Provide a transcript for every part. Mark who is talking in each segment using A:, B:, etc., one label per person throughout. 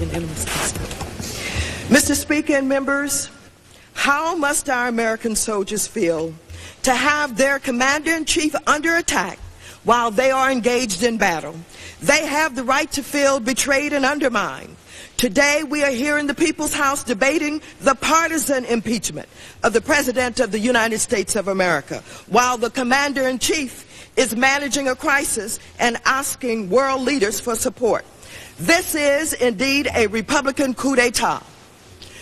A: Unanimous consent. Mr. Speaker and members, how must our American soldiers feel to have their commander-in-chief under attack while they are engaged in battle? They have the right to feel betrayed and undermined. Today, we are here in the People's House debating the partisan impeachment of the President of the United States of America, while the Commander-in-Chief is managing a crisis and asking world leaders for support. This is indeed a Republican coup d'etat.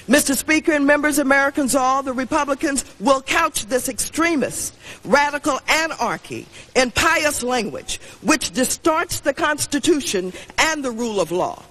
A: Mr. Speaker and members, Americans all, the Republicans will couch this extremist, radical anarchy in pious language, which distorts the Constitution and the rule of law.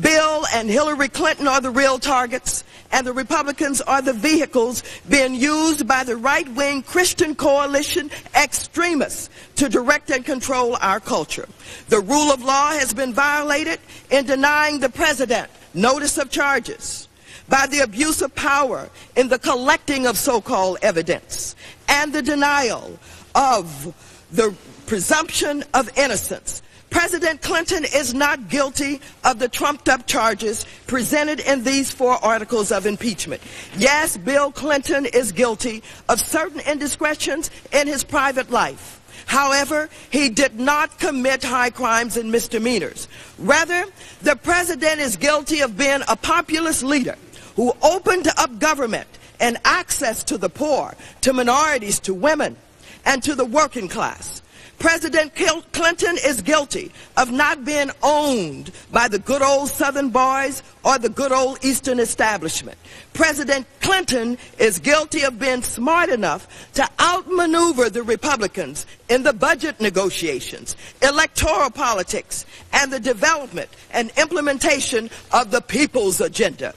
A: Bill and Hillary Clinton are the real targets, and the Republicans are the vehicles being used by the right-wing Christian coalition extremists to direct and control our culture. The rule of law has been violated in denying the president notice of charges, by the abuse of power in the collecting of so-called evidence, and the denial of the presumption of innocence. President Clinton is not guilty of the trumped-up charges presented in these 4 articles of impeachment. Yes, Bill Clinton is guilty of certain indiscretions in his private life. However, he did not commit high crimes and misdemeanors. Rather, the president is guilty of being a populist leader who opened up government and access to the poor, to minorities, to women, and to the working class. President Clinton is guilty of not being owned by the good old Southern boys or the good old Eastern establishment. President Clinton is guilty of being smart enough to outmaneuver the Republicans in the budget negotiations, electoral politics, and the development and implementation of the people's agenda.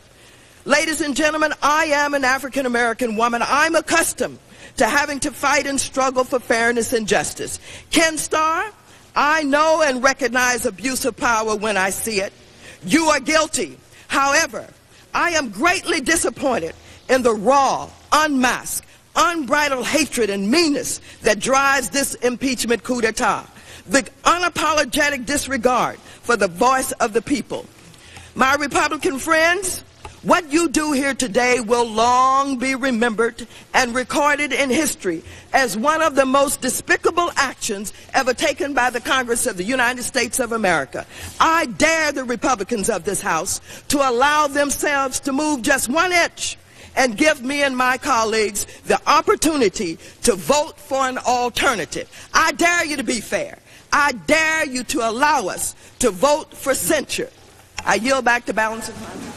A: Ladies and gentlemen, I am an African-American woman. I'm accustomed to having to fight and struggle for fairness and justice. Ken Starr, I know and recognize abuse of power when I see it. You are guilty. However, I am greatly disappointed in the raw, unmasked, unbridled hatred and meanness that drives this impeachment coup d'etat, the unapologetic disregard for the voice of the people. My Republican friends, what you do here today will long be remembered and recorded in history as one of the most despicable actions ever taken by the Congress of the United States of America. I dare the Republicans of this House to allow themselves to move just 1 inch and give me and my colleagues the opportunity to vote for an alternative. I dare you to be fair. I dare you to allow us to vote for censure. I yield back the balance of my time.